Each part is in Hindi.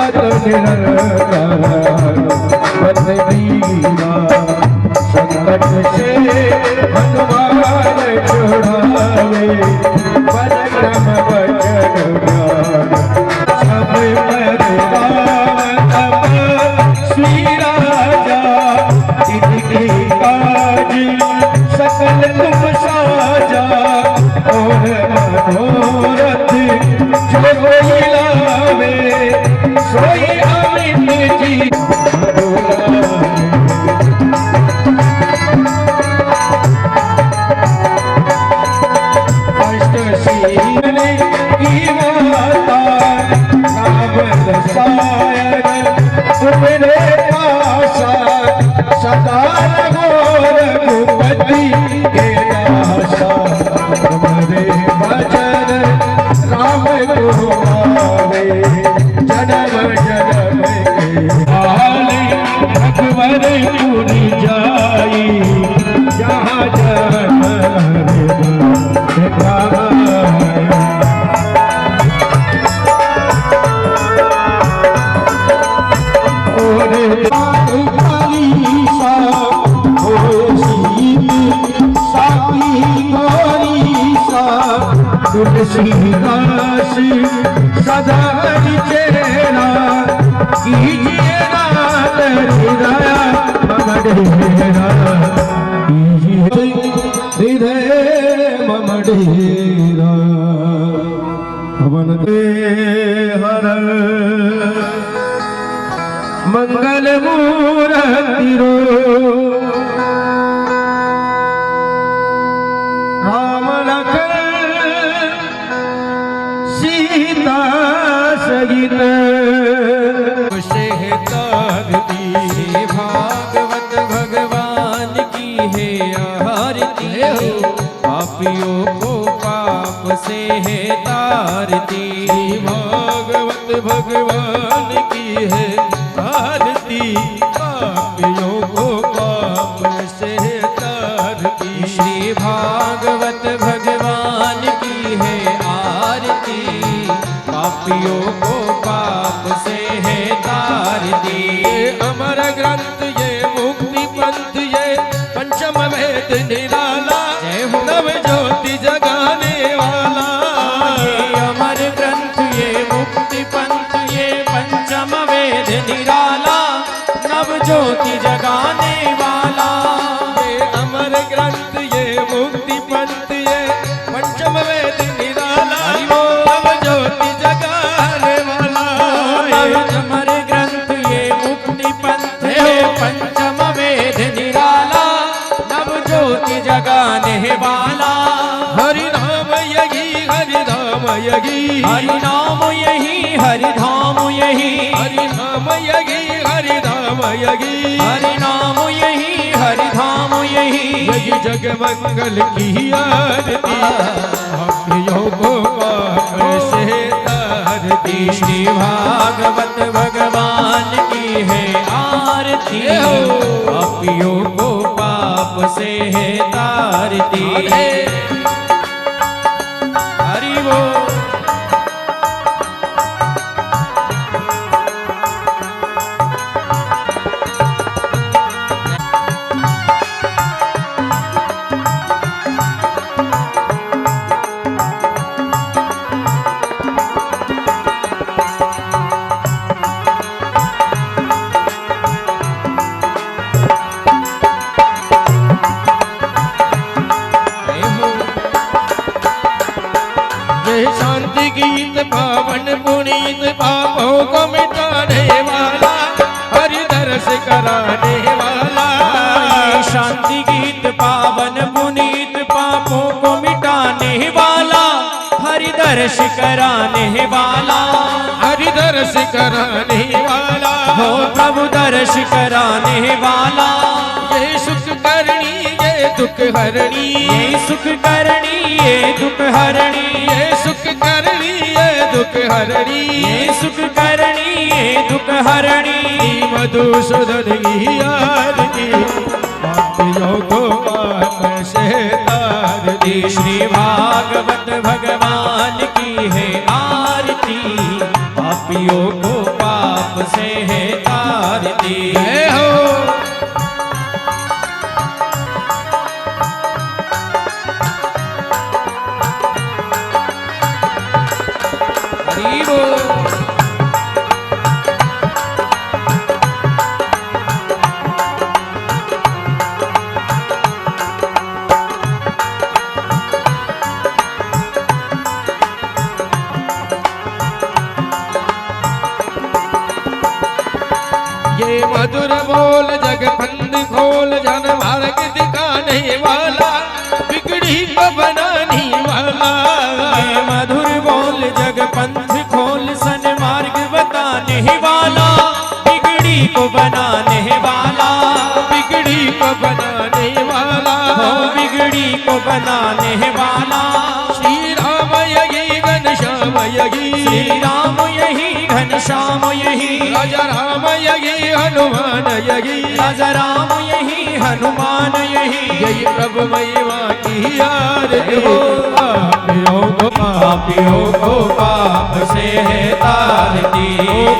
सत निरंकार बंदीना संकट से भगवान छुड़ावे परम वचन ज्ञान सब पर राम तपस्वी राजा इनकी काज सकल तुम साजा और मनोरथ जो कोई लावे सोई अमित जी अष्टशील की माता नाम रसायन तुम्हारे आशा सदा घोर कुपति के नाशा तुम्हारे भजन राम को पावे जन्म जन्म के हाले भगवन पूरी जाई जहाँ जन्म तुलसीदास सदा चेहरा कीजिए रात हृदय ममडेरा हृदय ममडेरा पवन दे हर मंगल मूर्ति रो राम लखन सीता सहित भागवत भगवान की है आरती पापियों को पाप से है तारती भागवत भगवान की है आरती पापियों को पाप से तारती श्री भागवत भगवान की है आरती पापियों को पाप से है तारती अमर ग्रंथ ये मुक्ति पंथ ये पंचम वेद निराला नव ज्योति जगाने वाला अमर ग्रंथ ये मुक्ति पंथ ये पंचम वेद निराला नव ज्योति जगाने वाला ये अमर ग्रंथ ये मुक्ति पंथ ये पंचम वेद निराला नव ज्योति जगाने वाला अमर ग्रंथ ये मुक्ति पंथ ये पंचम वेद निराला नव ज्योति जगाने वाला हरि नाम यही हरि धाम यही हरि नाम यही हरि धाम यही हरि नाम यही हरि धाम यही हरि नाम यही हरि धाम यही यही जग मंगल की आरती भक्तियों को पाप से तारती श्री भागवत भगवान की है आरती पापियों को पाप से है तारती हरि वो शांति गीत पावन पुनीत पापों को मिटाने वाला हरि दर्श कराने वाला शांति गीत पावन पुनीत पापों को मिटाने वाला हरि दर्श कराने वाला हरि दर्श कराने वाला हो प्रभु दर्श कराने वाला ये सुख करनी ये दुख हरणी ये सुख करनी ये दुख हरणी ये सुख करनी ये दुख हरणी ये सुख करनी ये दुख हरणी मधुसूदन की आरती पापियों को पाप से तारती श्री भागवत भगवान की है आरती पापियों को पाप से है तारती। जय हो हरि बोल। मधुर बोल जगपंद खोल जन मार्ग दिखाने वाला बिगड़ी को बनाने वाला। ये मधुर बोल जगपंथ खोल सन मार्ग बताने वाला बिगड़ी को बनाने वाला। बिगड़ी को बनाने वाला हो बिगड़ी को बनाने वाला। श्री राम यही घनश्याम यही श्री राम यही घनश्याम यही राजा राम यही हनुमान यही राजा राम यही हनुमान यही। यही प्रभु महिमा की आरती हो पापियों को पाप से है तारती।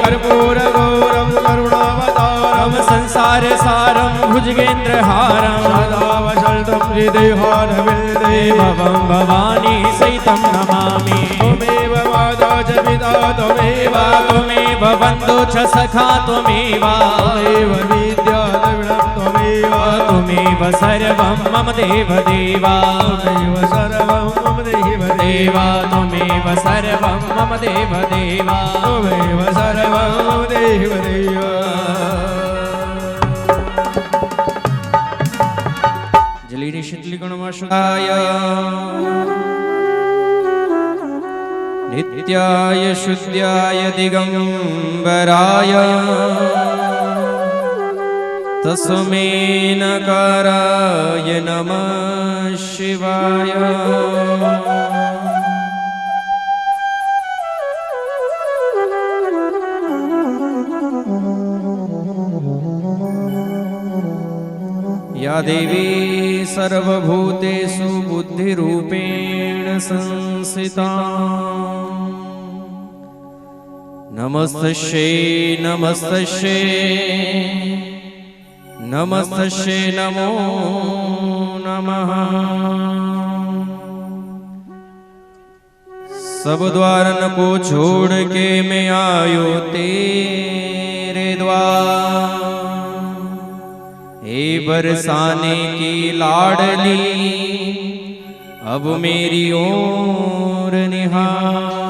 कर्पूर गौरम करुणावतारम संसार सारम भुजगेंद्र हारम सदा वसल्तम हृदयहारविंदे भवं भवानी सहितं नमामि। त्वमेव माता च पिता त्वमेव त्वमेव बन्धु च सखा त्वमेव त्वमेव विद्या द्रविणं त्वमेव त्वमेव सर्वं मम देव देवा। त्वमेव सर्वं मम देव देवा त्वमेव सर्वं मम देव देवा। त्वमेव सर्वं मम देव देवा। जलीनि शीतलिगुणमा शुद्धाय नित्याय शुद्धाय दिगंबराय तस्मै नकाराय नमः शिवाय। या देवी सर्वभूतेषु बुद्धिरूपेण संस्थिता नमस्तस्यै नमस्तस्यै नमस्तस्यै नमो नमः। सब द्वारन को छोड़ के मैं आयो तेरे द्वार। हे बरसाने की लाडली अब मेरी ओर निहार।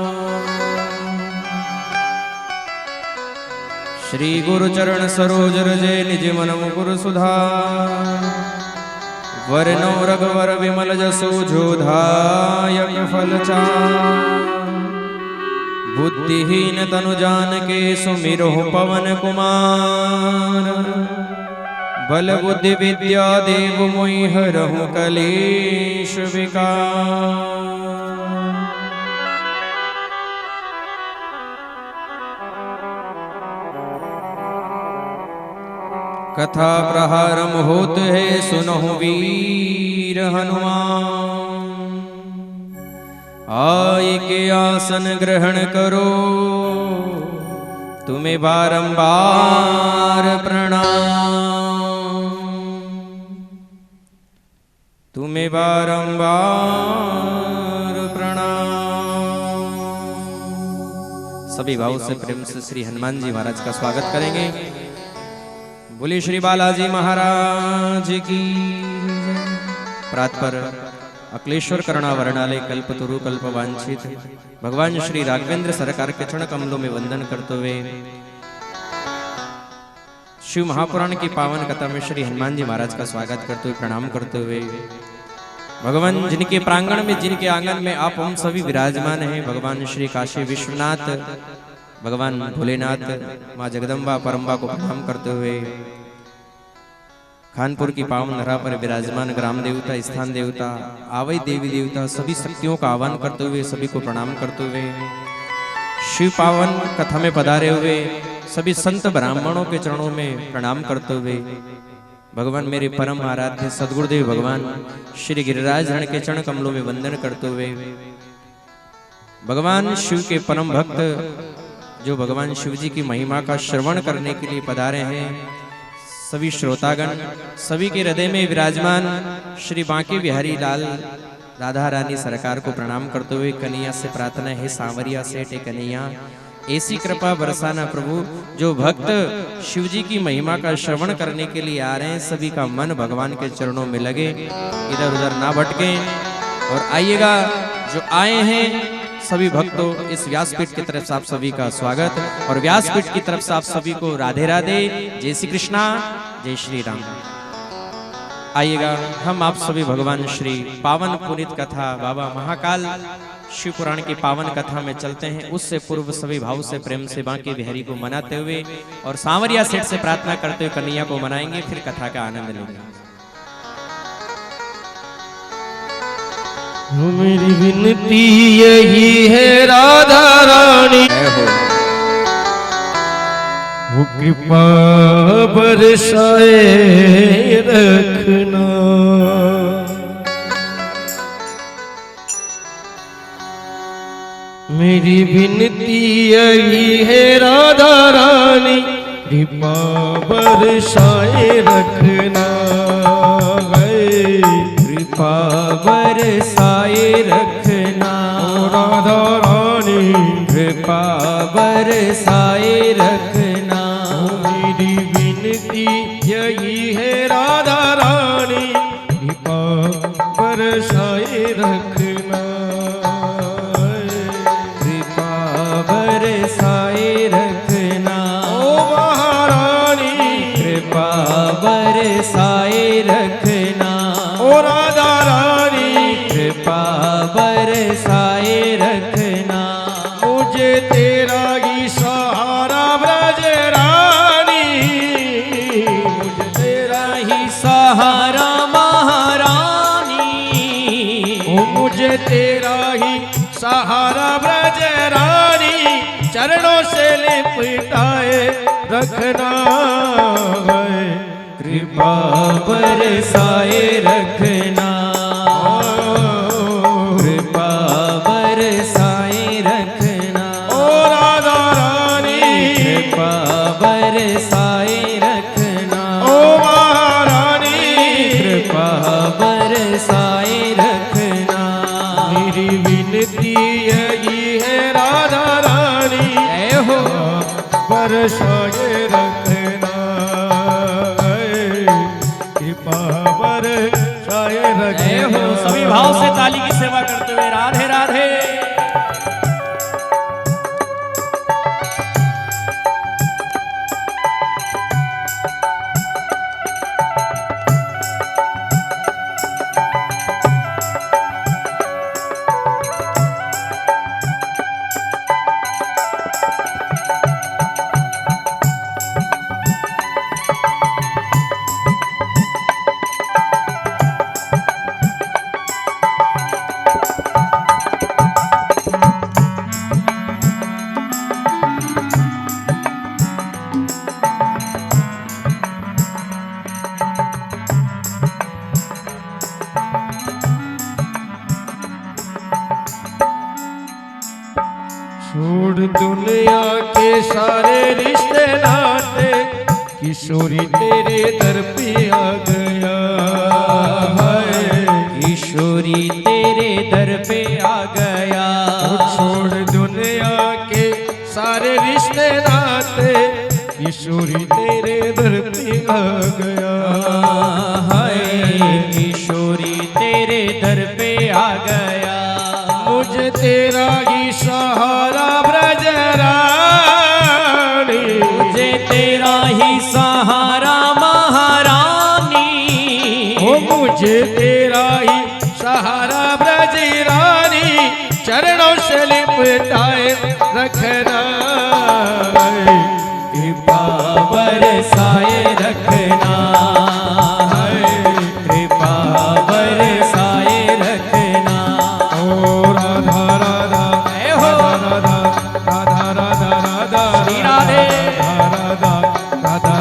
श्री गुरु चरण सरोज रजे निज मन मुकुर सुधार। वरनौ रघुवर विमल जसु जोधायक फल चार। बुद्धिहीन तनु जान के सुमिरो पवन कुमार। बल बुद्धि विद्या देव मोहि हरहु कलेश विकार। कथा प्रहारम होत है सुनहु वीर हनुमान। आय के आसन ग्रहण करो तुम्हें बारंबार प्रणाम। तुम्हें बारंबार प्रणाम। सभी भाव से प्रेम से श्री हनुमान जी महाराज का स्वागत करेंगे। बोले श्री बालाजी महाराज की प्रात पर अक्लेश्वर करुणावरणालय कल्पतरु कल्पवांछित भगवान श्री राघवेंद्र सरकार के चरण कमलों में वंदन करते हुए शिव महापुराण की पावन कथा में श्री हनुमान जी महाराज का स्वागत करते हुए प्रणाम करते हुए भगवान जिनके प्रांगण में जिनके आंगन में आप हम सभी विराजमान हैं, भगवान श्री काशी विश्वनाथ भगवान भोलेनाथ माँ जगदम्बा परम्बा को प्रणाम करते हुए खानपुर की पावन धरा पर विराजमान ग्राम देवता स्थान देवता आवई देवी देवता सभी शक्तियों का आह्वान करते हुए सभी को प्रणाम करते हुए शिव पावन कथा में पधारे हुए सभी संत ब्राह्मणों के चरणों में प्रणाम करते हुए भगवान मेरे परम आराध्य सदगुरुदेव भगवान श्री गिरिराज रण के चरण कमलों में वंदन करते हुए भगवान शिव के परम भक्त जो भगवान शिव जी की महिमा का श्रवण करने के लिए पधारे हैं, सभी श्रोतागण, सभी के हृदय में विराजमान श्री बांके बिहारी लाल राधा रानी सरकार को प्रणाम करते हुए कन्हैया से प्रार्थना है, सांवरिया सेठ कन्हैया ऐसी कृपा बरसाना प्रभु। जो भक्त शिव जी की महिमा का श्रवण करने के लिए आ रहे हैं, सभी का मन भगवान के चरणों में लगे, इधर उधर ना भटके और आइएगा। जो आए हैं सभी भक्तों, इस व्यासपीठ की तरफ से आप सभी का स्वागत और व्यासपीठ की तरफ से आप सभी को राधे राधे, जय श्री कृष्णा, जय श्री राम। आइएगा, हम आप सभी भगवान श्री पावन पुनीत कथा बाबा महाकाल शिव पुराण की पावन कथा में चलते हैं। उससे पूर्व सभी भाव से प्रेम से बांके बिहारी को मनाते हुए और सांवरिया सेठ से प्रार्थना करते हुए कन्हैया को मनाएंगे, फिर कथा का आनंद लेंगे। मेरी विनती यही है राधा रानी, वो कृपा बरसाए रखना। मेरी विनती यही है राधा रानी, कृपा बरसाए रखना, कृपा बरसाए रखना। राधा रानी कृपा बरसाए रखना। मेरी विनती यही है राधा रानी, कृपा बरसाए रखना, कृपा बरसाए रखना। ओ महारानी कृपा बरसाए रखना। ओ राधा रानी कृपा बरसाए रखना। मुझे तेरा ही सहारा ब्रज रानी, मुझे तेरा ही सहारा महारानी, ओ मुझे तेरा ही सहारा ब्रज रानी, चरणों से लिपटाए रखना, कृपा बरसाए रखना। कृपा बरसाए रखना। ओ राधा रानी कृपा बरसाए रखना। ओ महारानी कृपा बरसाए रखना। मेरी विनती यही है राधा रानी, ऐ हो बरसाए रखना, कृपा बरसाए ऐ हो। रखना। सभी भाव से ताली की सेवा करते हुए राधे राधे। छोड़ दुनिया के सारे रिश्ते नाते, किशोरी तेरे दर पे आ गया है, किशोरी तेरे दर पे आ गया। छोड़ दुनिया के सारे रिश्ते नाते, किशोरी तेरे दर पे आ गया है, किशोरी तेरे दर पे आ गया। मुझे तेरा ही सहारा ब्रज रानी, मुझे तेरा ही सहारा महारानी, ओ मुझे तेरा ही सहारा ब्रज रानी, चरणों से लिपटाए रखना, कृपा बरसाए रखना, कृपा बरसाए रखना। ओ राधा राधा ऐ हो राधा राधा राधा राधा श्री राधे। राधा राधा राधा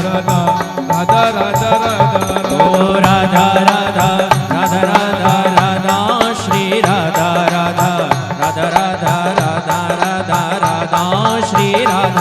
राधा राधा राधा ओ राधा राधा राधा राधा राधा श्री राधा राधा राधा राधा राधा राधा राधा श्री राधा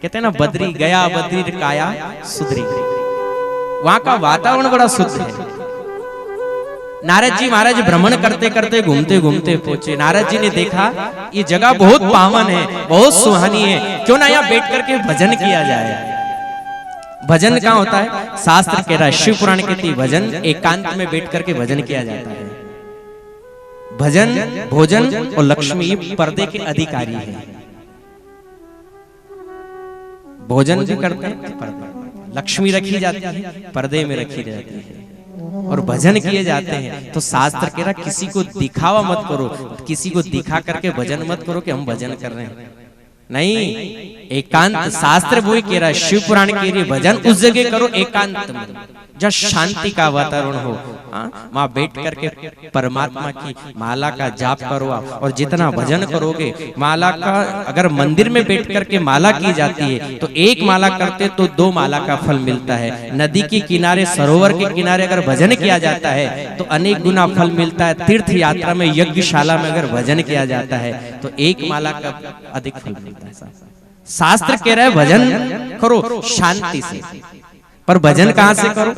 कहते हैं ना, बद्री गया बद्री काया सुधरी। वहां का वातावरण बड़ा शुद्ध है। नारद जी महाराज भ्रमण करते करते घूमते घूमते पहुंचे। नारद जी ने देखा ये जगह बहुत पावन है, बहुत सुहानी है, क्यों ना यहाँ बैठ करके भजन किया जाए। भजन कहाँ होता है? शास्त्र कह रहा है, शिव पुराण कहती है भजन एकांत में बैठ करके भजन किया जाता है। भजन, भोजन और लक्ष्मी ये पर्दे के अधिकारी है। भोजन भी करते हैं, लक्ष्मी रखी जाती है, पर्दे में रखी जाती है, और भजन किए जाते हैं। तो शास्त्र कह रहा किसी को दिखावा मत करो, किसी को दिखा करके भजन मत करो कि हम भजन कर रहे हैं, नहीं। एकांत शास्त्र वही कह रहा है, शिव पुराण कह रही है भजन उस जगह करो एकांत में, जब शांति का वातावरण हो। वहां बैठ करके परमात्मा की माला का जाप करो आप, और जितना भजन करोगे माला का, अगर मंदिर में बैठ करके माला की जाती है तो एक माला करते तो 2 माला का फल मिलता है। नदी के किनारे, सरोवर के किनारे अगर भजन किया जाता है तो अनेक गुना फल मिलता है। तीर्थ यात्रा में, यज्ञशाला में अगर भजन किया जाता है तो 1 माला का अधिक फल मिलता है। शास्त्र कह रहा है भजन करो शांति से, पर भजन कहां से करो?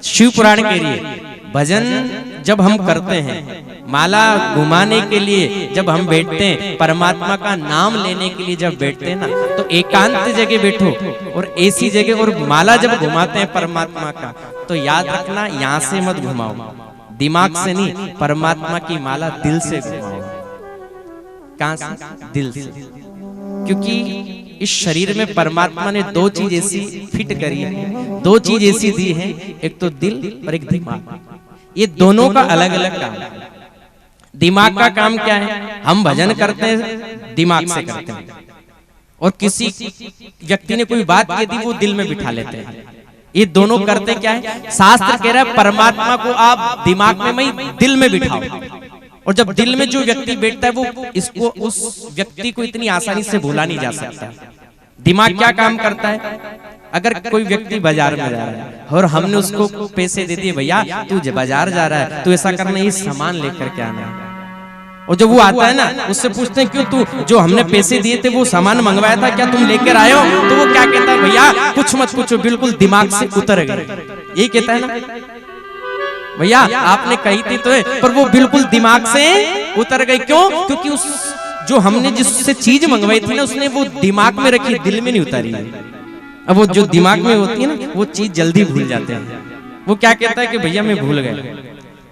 शिव पुराण के लिए भजन जब हम करते हैं, माला घुमाने के लिए जब हम बैठते हैं, परमात्मा का नाम लेने के लिए जब बैठते हैं ना, तो एकांत जगह बैठो और ऐसी जगह, और माला जब घुमाते हैं परमात्मा का, तो याद रखना यहाँ से मत घुमाओ, दिमाग से नहीं, परमात्मा की माला दिल से घुमाओ। कहां से? दिल से। क्योंकि इस शरीर में परमात्मा ने 2 चीज ऐसी फिट करी है, 2 चीज ऐसी दी है, एक तो दिल और एक दिमाग। ये दोनों का अलग अलग काम है। दिमाग का काम क्या है? हम भजन करते हैं दिमाग से करते हैं, और किसी व्यक्ति ने कोई बात कह दी वो दिल में बिठा लेते हैं। ये दोनों करते क्या है? शास्त्र कह रहा है परमात्मा को आप दिमाग में नहीं, दिल में बिठाओ, और जब दिल में जो व्यक्ति बैठता है वो इसको, उस व्यक्ति को इतनी आसानी से भूला नहीं जा सकता। दिमाग क्या काम करता है? अगर कोई व्यक्ति बाजार में जा रहा है और हमने उसको पैसे दे दिए, भैया तू बाजार जा रहा है, तू ऐसा करना, ये सामान लेकर के आना है, और जब वो आता है ना, उससे पूछते हैं क्यों तू जो हमने पैसे दिए थे वो सामान मंगवाया था, क्या तुम लेकर आए हो? तो वो क्या कहता है? भैया कुछ मत पूछो, बिल्कुल दिमाग से उतर गए। यही कहता है ना, भैया आपने कही थी तो, पर वो बिल्कुल दिमाग से उतर गई। क्यों? क्योंकि उस जो हमने जिससे चीज मंगवाई थी ना, उसने वो दिमाग में रखी, दिल में नहीं उतारी। अब वो जो दिमाग में होती है ना, वो चीज जल्दी भूल जाते हैं। वो क्या कहता है कि भैया मैं भूल गया।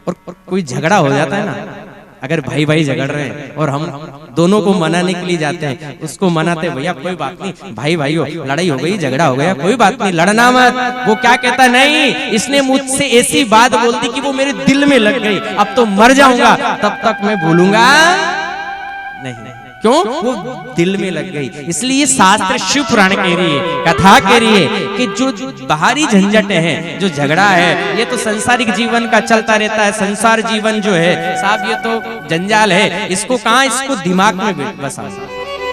और कोई झगड़ा हो जाता है ना, अगर भाई भाई झगड़ रहे हैं और हम दोनों को मनाने के लिए जाते हैं, उसको मनाते, भैया कोई बात नहीं, भाई भाइयों लड़ाई हो गई, झगड़ा हो गया, कोई बात नहीं, लड़ना मत। वो क्या कहता है? नहीं, इसने मुझसे ऐसी बात बोल दी कि वो मेरे दिल में लग गई, अब तो मर जाऊंगा, तब तक मैं भूलूंगा नहीं। क्यों? वो दिल में लग गई। इसलिए शास्त्र शिव पुराण कह रही है, कथा कह रही है कि जो बाहरी झंझट है, जो झगड़ा है, ये तो संसारिक जीवन का चलता रहता है। संसार जीवन जो है साहब, ये तो जंजाल है, इसको कहाँ, इसको दिमाग में बसाओ,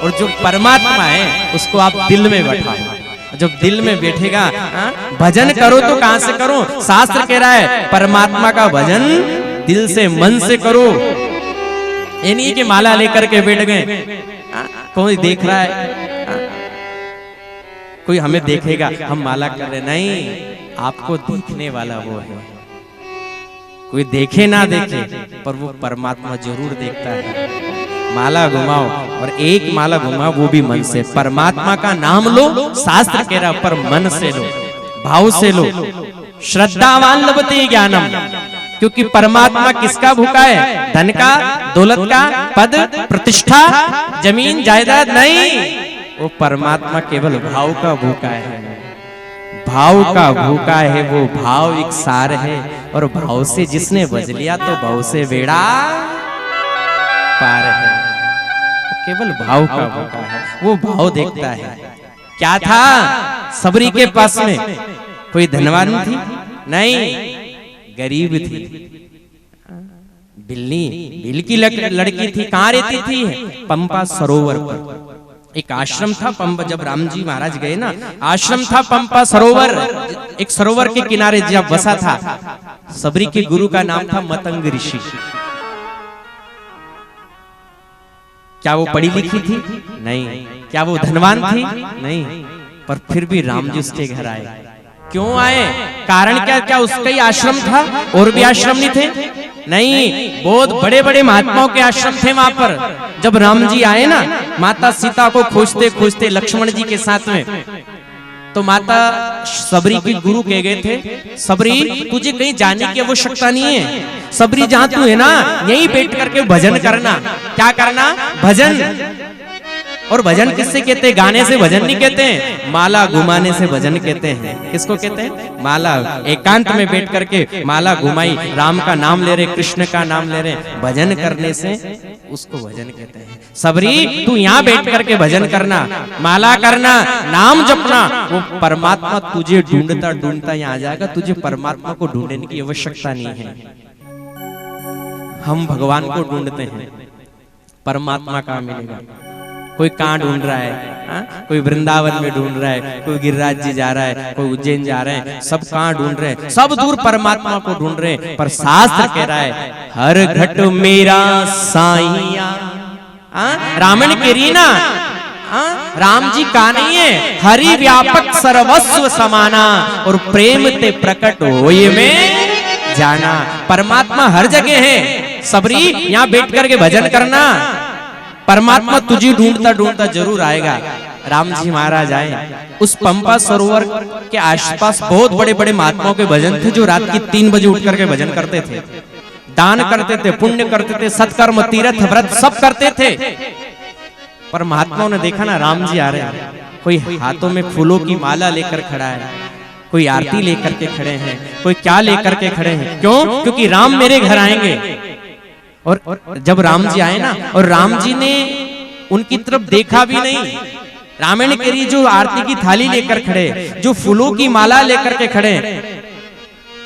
और जो परमात्मा है उसको आप दिल में बैठाओ। जब दिल में बैठेगा, भजन करो तो कहां से करो? शास्त्र कह रहा है परमात्मा का भजन दिल से, मन से करो। ये नहीं कि माला लेकर के बैठ गए, कोई देख रहा है, कोई हमें देखेगा हम माला कर रहे, नहीं, आपको देखने वाला वो है। कोई देखे ना देखे, पर वो परमात्मा जरूर देखता है। माला घुमाओ, और एक माला घुमाओ वो भी मन से। परमात्मा का नाम लो, शास्त्र कह रहा, पर मन से लो, भाव से लो। श्रद्धावान लभते ज्ञानम, क्योंकि परमात्मा किसका भूखा है? धन का, दौलत का, पद प्रतिष्ठा, जमीन जायदाद नहीं। वो परमात्मा केवल भाव का भूखा है, भाव का भूखा है। वो भाव एक सार है, और भाव से जिसने बज लिया तो भाव से बेड़ा पार है। केवल भाव का भूखा है, वो भाव देखता है। क्या था सबरी के पास में? कोई धनवान थी? नहीं, गरीब थी। बिल की लड़की थी। कहाँ रहती थी? पंपा सरोवर पर एक आश्रम था। पंपा, जब राम जी महाराज गए ना, आश्रम था पंपा सरोवर, एक सरोवर के किनारे जब बसा था। सबरी के गुरु का नाम था मतंग ऋषि। क्या वो पढ़ी लिखी थी? नहीं। क्या वो धनवान थी? नहीं। पर फिर भी राम जी उसके घर आए। क्यों आए? कारण क्या? क्या उसका ही आश्रम था? और भी आश्रम नहीं थे? नहीं, बहुत बड़े बड़े महात्माओं के आश्रम थे वहां पर। जब राम जी आए ना, माता सीता को खोजते खोजते लक्ष्मण जी के साथ में, तो माता सबरी की गुरु कह गए थे, सबरी तुझे कहीं जाने की आवश्यकता नहीं है, सबरी जहां तू है ना यहीं बैठ करके भजन करना। क्या करना? भजन। और भजन किससे कहते हैं? गाने से भजन नहीं कहते हैं, माला घुमाने से भजन कहते हैं। किसको कहते हैं? माला। एकांत में बैठ करके माला घुमाई, राम का नाम ले रहे, कृष्ण का नाम ले रहे, भजन करने से उसको भजन कहते हैं। सबरी तू यहाँ बैठ करके भजन करना, माला करना, नाम जपना, वो परमात्मा तुझे ढूंढता ढूंढता यहाँ आ जाएगा। तुझे परमात्मा को ढूंढने की आवश्यकता नहीं है। हम भगवान को ढूंढते हैं, परमात्मा कहाँ मिलेगा? कोई कहाँ ढूंढ रहा है? कोई वृंदावन में ढूंढ रहा है, कोई गिरिराज जी जा रहा है, कोई उज्जैन जा रहे हैं, सब कहाँ ढूंढ रहे हैं? सब दूर परमात्मा को ढूंढ रहे हैं। पर शास्त्र कह रहा है, हर घट मेरा साईया। रावण के रीना राम जी का नहीं है, हरि व्यापक सर्वस्व समाना, और प्रेम ते प्रकट होए में जाना। परमात्मा हर जगह है। सबरी यहाँ बैठ करके भजन करना, परमात्मा तुझे ढूंढता ढूंढता जरूर आएगा। राम जी महाराज आए, उस पंपा सरोवर के आसपास बहुत बड़े बड़े महात्माओं के भजन थे, जो रात की 3 बजे उठ करके भजन करते थे, दान करते थे, पुण्य करते थे, सत्कर्म तीर्थ व्रत सब करते थे। पर महात्माओं ने देखा ना राम जी आ रहे हैं, कोई हाथों में फूलों की माला लेकर खड़ा है, कोई आरती लेकर के खड़े हैं, कोई क्या लेकर के खड़े हैं। क्यों? क्योंकि राम मेरे घर आएंगे। और जब राम जी आए ना, और राम जी ने उनकी तरफ देखा भी नहीं, रामायण के लिए जो आरती की थाली लेकर खड़े, जो फूलों की माला लेकर के खड़े,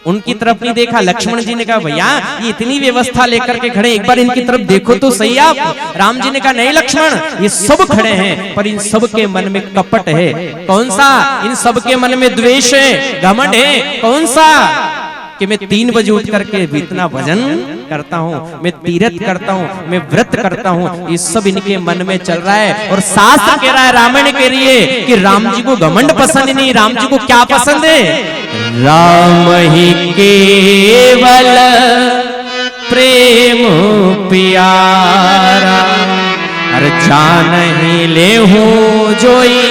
उनकी तरफ नहीं देखा। लक्ष्मण जी ने कहा भैया ये इतनी व्यवस्था लेकर के खड़े, एक बार इनकी तरफ देखो तो सही आप। राम जी ने कहा नहीं लक्ष्मण, ये सब खड़े हैं, पर इन सब के मन में कपट है। कौन सा? इन सब के मन में द्वेष है, घमंड है। कौन सा? कि मैं 3 बजे उठ करके इतना भजन करता हूँ, मैं तीर्थ करता हूँ, मैं व्रत करता हूँ, ये सब इनके मन में चल रहा है। और शास्त्र कह रहा है रामायण के लिए कि राम जी को घमंड पसंद नहीं, राम जी को क्या पसंद है? राम ही केवल प्रेम प्यारा, अरे जान ही ले हूँ जोई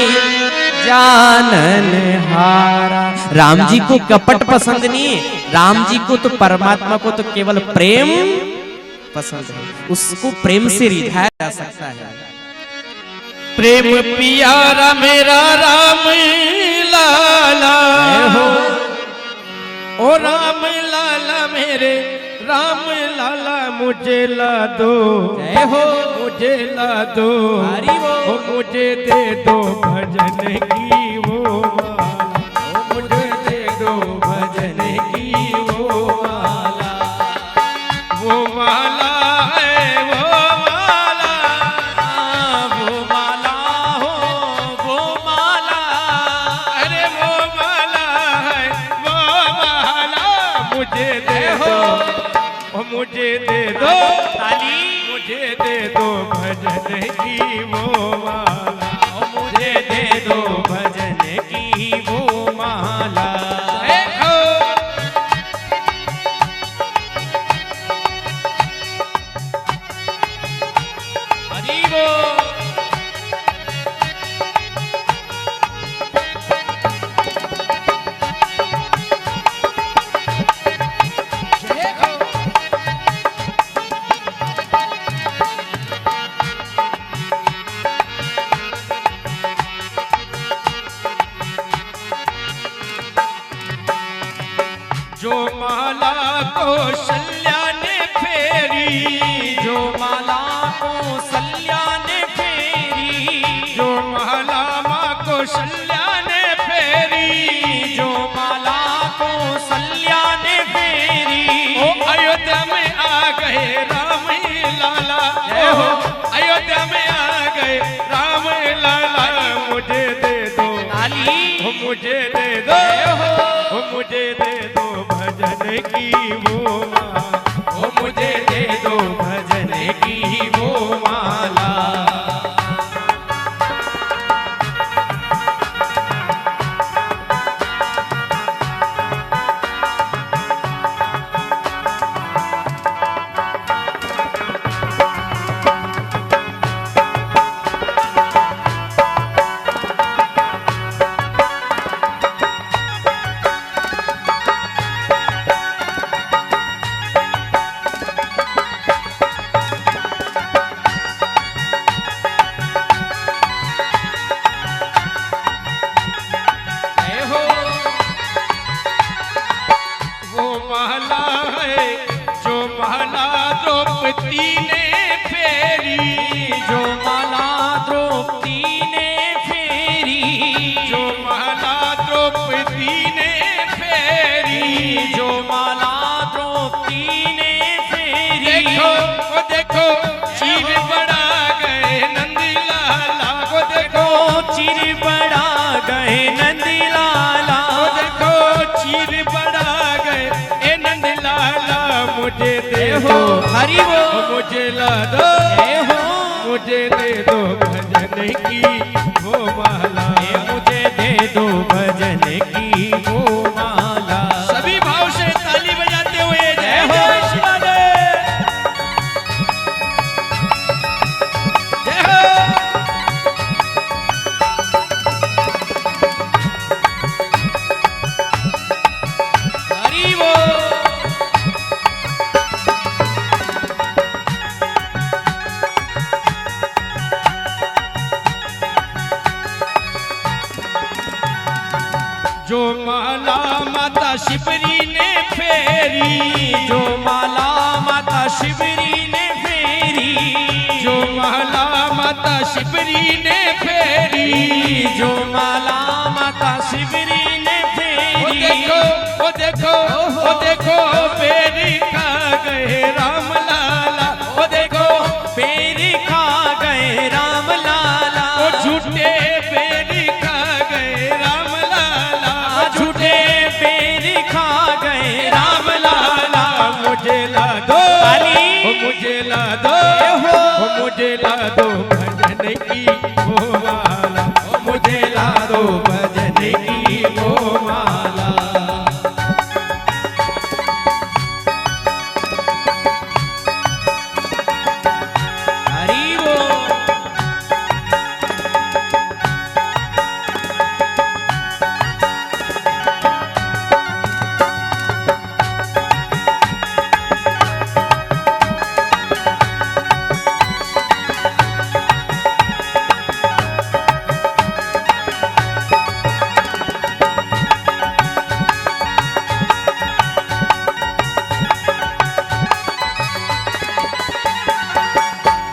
जानन हारा। राम जी को कपट पसंद नहीं है, राम जी को तो परमात्मा को तो केवल प्रेम पसंद है, उसको प्रेम से रिझाया जा सकता है। प्रेम प्यारा मेरा राम लाला हो, ओ राम लाला मेरे राम लाला मुझे ला दो, जय हो मुझे ला दो, ओ मुझे दे दो भजन की वो माला, ओ मुझे दे दो भजन की वो माला, वो माला है वो माला, वो माला हो वो माला, अरे वो माला है वो माला, मुझे दे दो, मुझे दे दो ताली, मुझे दे दो भजन की वो माला, मुझे दे दो भजन की वो माला। हरि बोल। जो माला कौशल्या ने फेरी, जो माला कौशल्या ने फेरी, जो माला माँ कौशल्या ने फेरी, जो माला कौशल्या ने फेरी, ओ अयोध्या में आ गए राम लाला, ओ अयोध्या में आ गए राम लाला, मुझे दे दो ताली, ओ मुझे दे दो, ओ मुझे दे दो भजन की वो माला, ओ मुझे दे दो भजन की वो माला। ने फेरी, जो माला द्रौपदी ने फेरी, जो माला द्रौपदी ने फेरी, जो माला द्रौपदी ने फेरी। देखो वो देखो चीर बड़ा गए नंदलाला, वो देखो चीर बड़ा गए नंदलाला, वो देखो चीर बड़ा गए ए नंदलाला। मुझे दे दो हरि वो, मुझे ला दो, हो मुझे दे दो भजन की वो माला, मुझे दे दो भजन की वो माला। सभी भाव से ताली बजाते हुए जय हो जय शिवाले, जय हो। हरि वो, जो माला माता शिवरी ने फेरी, जो माला माता शिवरी ने फेरी, जो माला माता शिवरी ने फेरी, जो माला माता शिवरी ने वो फेरी। देखो वो देखो वो देखो बेरी खा गए राम लाला, वो देखो बेरी खा गए राम लाला, वो झूठे बेरी खा गए राम लाला, झूठे बेरी खा गए राम लाला। मुझे ला दो ताली। वो मुझे ला दो, वो मुझे ला दो भजन की वो माला, वो मुझे ला दो भजन की वो माला। हरि वो,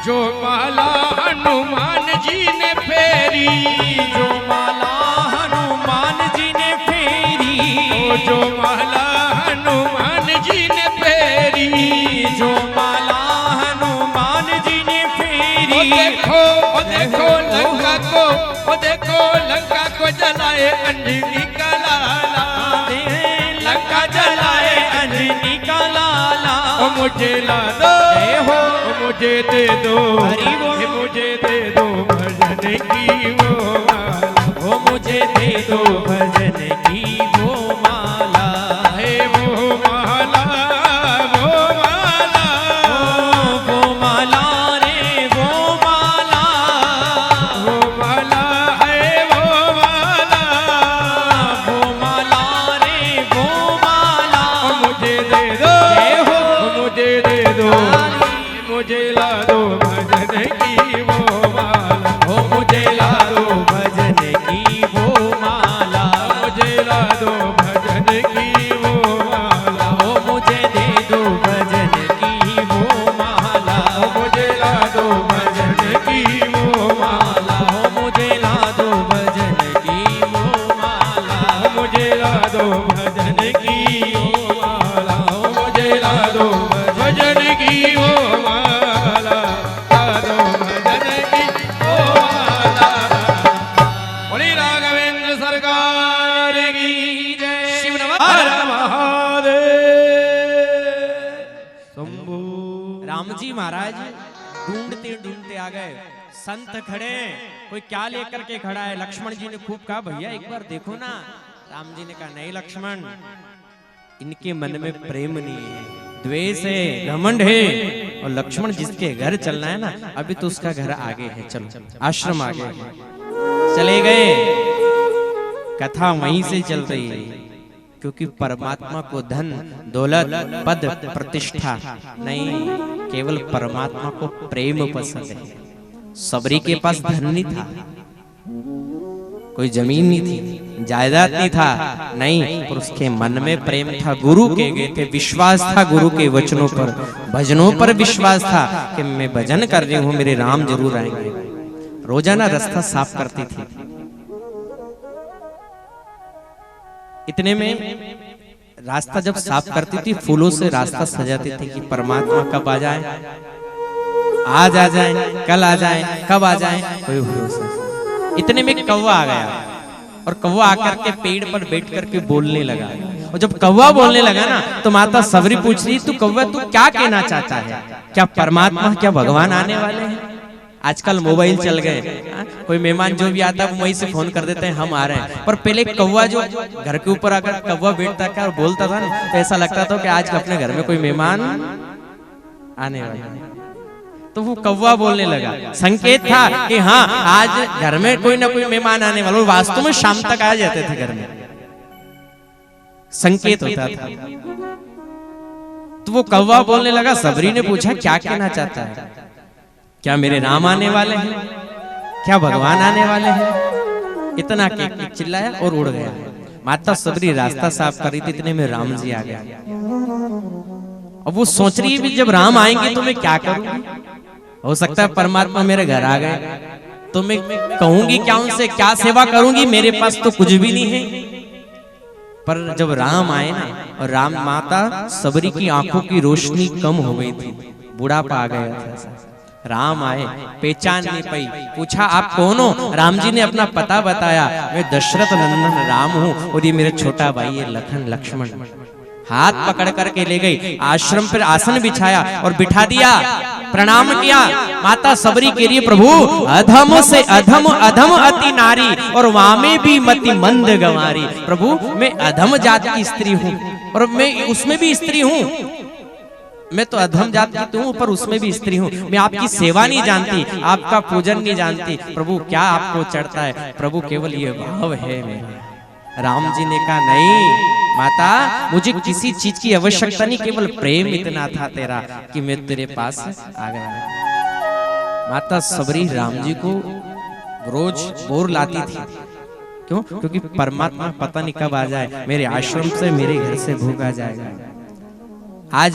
जो माला हनुमान जी ने फेरी, जो माला हनुमान जी ने फेरी, जो माला हनुमान जी ने फेरी, जो माला हनुमान जी ने फेरी। वो देखो लंका को, वो देखो लंका को जलाए अंजनी का लाला, लंका जलाए अंजनी का लाला। वो मुझे ला दो, हो वो मुझे दे दो, हरि वो, ये मुझे दे दो भजन की वो माला, वो मुझे दे दो भजन की वो माला। है वो माला, वो माला, वो माला रे वो माला, वो माला है वो माला, वो माला रे वो माला। मुझे दे दो, हो मुझे दे दो, मुझे ला दो भजन की वो माला, वो मुझे ला दो भजन की वो माला, मुझे ला दो भजन की वो माला, वो मुझे दे दो भजन की वो माला, मुझे ला दो भजन की वो माला, वो मुझे ला दो भजन की वो माला, मुझे ला दो भजन की वो माला, मुझे ला दो भजन की वो माला, ला दो भजन की वो माला। बोली राघवेंद्र सरकार की जय। शिव हर महादेव शंभू। राम जी महाराज ढूंढते ढूंढते आ गए। संत खड़े, कोई क्या लेकर के खड़ा है? लक्ष्मण जी ने खूब कहा भैया एक बार देखो ना। राम जी ने कहा नहीं लक्ष्मण, इनके मन में प्रेम नहीं है, द्वेष है, घमंड है। और लक्ष्मण जिसके घर चलना है ना, अभी तो उसका घर आगे है, चलो आश्रम आगे है। चले गए, कथा वहीं से चल रही है। क्योंकि परमात्मा को धन दौलत पद प्रतिष्ठा नहीं, केवल परमात्मा को प्रेम पसंद है। सबरी के पास धन नहीं था, कोई जमीन नहीं थी, जायदाद नहीं था, नहीं, पर उसके मन में प्रेम था, गुरु के गए थे, विश्वास था गुरु के वचनों पर, भजनों पर विश्वास था कि मैं भजन कर रही हूं, मेरे राम जरूर आएंगे। रोजाना रास्ता साफ करती थी। इतने में रास्ता जब साफ करती थी, फूलों से रास्ता सजाती थी कि परमात्मा कब आ जाए, आज आ जाए, कल आ जाए, कब आ जाए, कोई भरोसा। इतने में कौवा आ गया और कौवा आकर के पेड़ पर बैठ करके बोलने लगा। और जब कौवा बोलने लगा ना, तो माता सबरी पूछ रही, तू कौवा तू क्या कहना चाहता है? क्या परमात्मा, क्या भगवान आने वाले हैं? आजकल मोबाइल चल गए, कोई मेहमान जो भी आता है वहीं से फोन कर देते हैं हम आ रहे हैं। पर पहले कौवा जो घर के ऊपर आकर कौवा बैठता क्या और बोलता था ना, तो ऐसा लगता था कि आज अपने घर में कोई मेहमान आने वाला है। तो वो कौवा बोलने लगा, संकेत था कि हाँ आज घर में कोई ना कोई मेहमान आने वाला। वास्तव में शाम तक आ जाते थे घर में, संकेत होता था। तो वो कौवा बोलने लगा। सबरी ने पूछा क्या कहना चाहता है? क्या मेरे राम आने वाले हैं? क्या भगवान आने वाले हैं? इतना के चिल्लाया और उड़ गया। माता सबरी रास्ता साफ कर रही थी, इतने में राम जी आ गया। अब वो सोच रही है जब राम आएंगे तो मैं क्या करूं? हो सकता है परमात्मा मेरे घर आ गए तो मैं कहूंगी क्या, उनसे क्या सेवा करूंगी, मेरे पास तो कुछ भी नहीं है। पर जब राम आए ना, और राम, माता सबरी की आंखों की रोशनी कम हो गई थी, बुढ़ापा आ गया था। राम आए, पहचान नहीं पाई, पूछा आप कौन हो? राम जी ने अपना पता बताया, मैं दशरथ नंदन राम हूँ और ये मेरा छोटा भाई है लखन लक्ष्मण। हाथ पकड़ करके ले गई, आश्रम पर आसन बिछाया और बिठा दिया, प्रणाम किया। माता सबरी के लिए, प्रभु अधम से अधम, अधम अति नारी और वामे भी मति मंद गंवारी। प्रभु मैं अधम जात की स्त्री हूँ और मैं उसमें भी स्त्री हूँ, मैं तो अधम जात की हूँ पर उसमें भी स्त्री हूँ। मैं आपकी सेवा नहीं जानती, आपका पूजन नहीं जानती। प्रभु क्या आपको चढ़ता है? प्रभु केवल ये भाव है मेरा। राम जी ने कहा नहीं माता, मुझे किसी चीज की आवश्यकता नहीं, केवल प्रेम इतना था तेरा कि मैं तेरे पास आ गया। माता सबरी राम जी को रोज बोर लाती थी। क्यों? क्योंकि परमात्मा पता नहीं कब आ जाए, मेरे आश्रम से, मेरे घर से भूख आ जाएगा। आज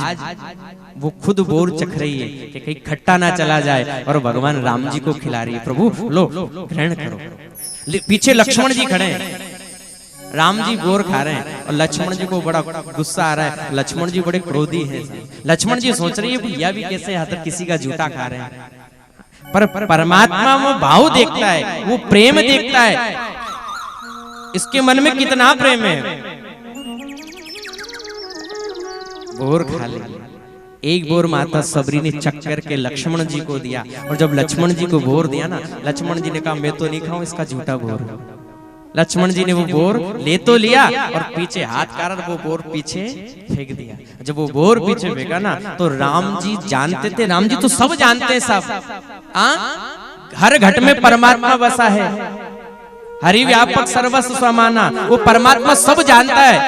वो खुद बोर चख रही है कि कहीं खट्टा ना चला जाए और भगवान राम जी को खिला रही है। प्रभु लो ग्रहण करो। पीछे लक्ष्मण जी खड़े हैं, राम जी बोर खा रहे हैं और लक्ष्मण जी को बड़ा गुस्सा आ रहा है। लक्ष्मण जी बड़े क्रोधी हैं। लक्ष्मण जी सोच रही है भैया भी कैसे यहाँ तक किसी का जूठा खा रहे हैं। पर परमात्मा वो भाव देखता है, वो प्रेम देखता है, इसके मन में कितना प्रेम है। बोर खा ले, एक बोर माता सबरी ने चख करके लक्ष्मण जी को दिया। और जब लक्ष्मण जी को बोर दिया ना, लक्ष्मण जी ने कहा मैं तो नहीं खाऊं, इसका झूठा बोर। लक्ष्मण जी ने वो बोर ले तो लिया और पीछे हाथ कारण वो बोर पीछे फेंक दिया। जब वो बोर पीछे फेंका ना, तो राम जी जानते थे, राम जी तो सब जानते हैं सब। हर घट में परमात्मा बसा है, हरि व्यापक सर्वस्व समाना, वो परमात्मा सब जानता है।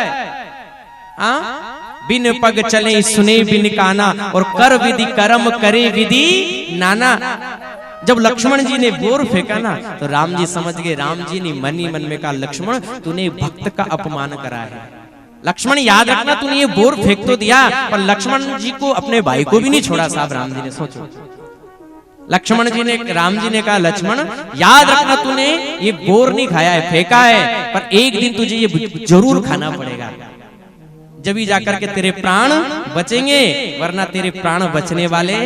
बिन पग चले सुने बिन काना और कर विधि कर्म करे विधि नाना। जब लक्ष्मण जी ने बोर फेंका ना, तो राम जी समझ गए। राम जी ने मन ही मन में कहा लक्ष्मण तूने भक्त का अपमान करा है। लक्ष्मण याद रखना, तूने ये बोर फेंक तो दिया, पर लक्ष्मण जी को, अपने भाई को भी नहीं छोड़ा। साहब राम जी ने सोचो, लक्ष्मण जी ने, राम जी ने कहा लक्ष्मण याद रखना, तूने ये बोर नहीं खाया है, फेंका है, पर एक दिन तुझे ये जरूर खाना पड़ेगा। जब ही जाकर के तेरे प्राण बचेंगे, वरना तेरे प्राण बचने वाले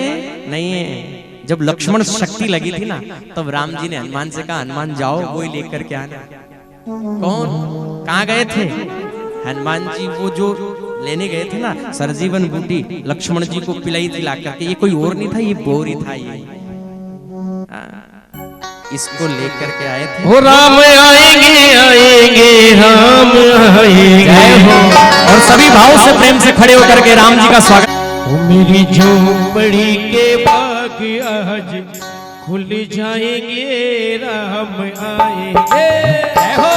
नहीं है। जब लक्ष्मण शक्ति लगी थी ना, तब राम जी ने हनुमान से कहा हनुमान जाओ वो लेकर के आना। कौन? कहाँ गए थे? हनुमान जी वो जो लेने गए थे ना सरजीवन बूटी, लक्ष्मण जी को पिलाई थी लाकर के। ये कोई और नहीं था, ये बोर ही था। ये इसको लेकर के आए थे। ओ राम आएंगे आएंगे राम आएंगे। और सभी भाव से प्रेम से खड़े होकर के राम जी का स्वागत। ओ मेरी झोपड़ी के बाग आज खुल जाएंगे, राम आएंगे। जय हो,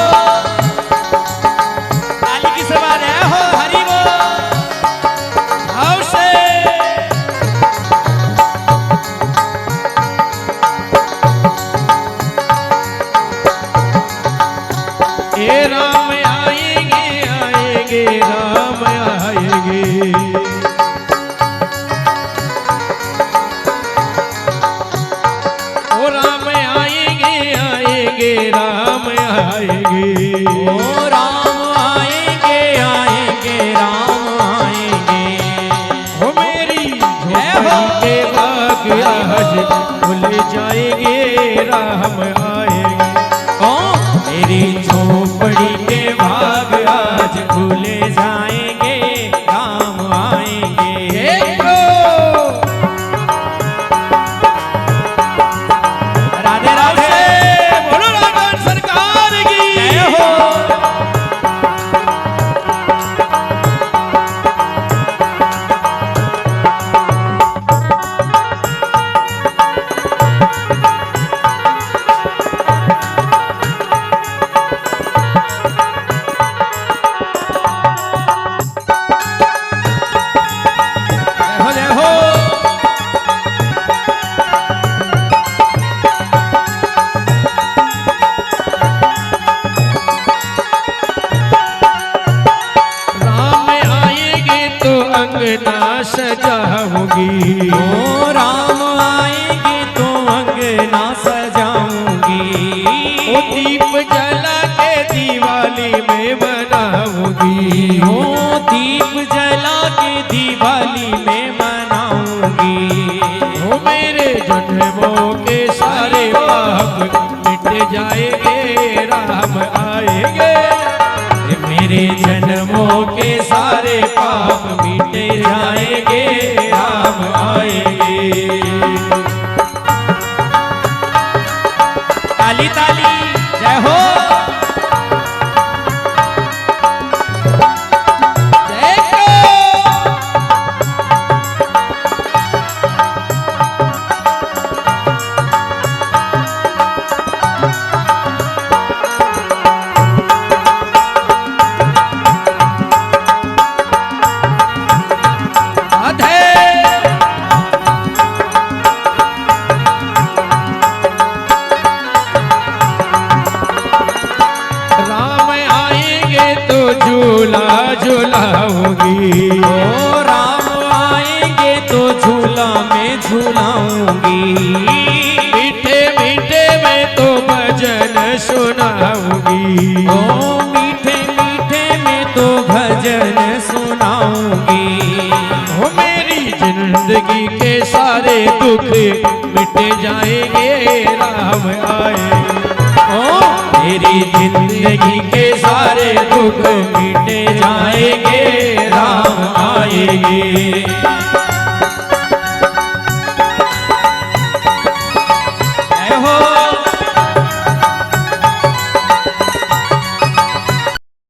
ताली की सभा, जय हो, हरि बोल। भाव से ए राम ओ राम आएंगे आएंगे राम आएंगे। हो मेरी झोपड़ी के बाग आज खुल जाएंगे राम आएंगे। ओ मेरी झोपड़ी के भाग आज खुले जाएंगे राम आएंगे। राधे राधे बोलो रावण सरकार की जय हो। जय हो जय हो। राम आएंगे तो अंगना सजाऊंगी। ओ राम आएंगे तो अंगना सजाऊंगी। ओ दीप जला के दिवाली में बनाऊंगी। ओ दीप जला के दिवाली में मनाऊंगी। ओ मेरे जन्मों के सारे पाप मिट जाएंगे राम आएंगे। मेरे जन्मों के सारे पाप मिटे जाएंगे राम आएंगे। ताली ताली जय हो। जय हो। राम आएंगे तो झूला झूलाऊंगी। ओ राम आएंगे तो झूला में झूलाऊंगी। मीठे मीठे मैं तो भजन सुनाऊंगी। ओ मीठे मीठे में तो भजन सुनाऊंगी। हो मेरी जिंदगी के सारे दुख मिट जाएंगे राम आएंगे। ओ मेरी जिंदगी के सारे दुख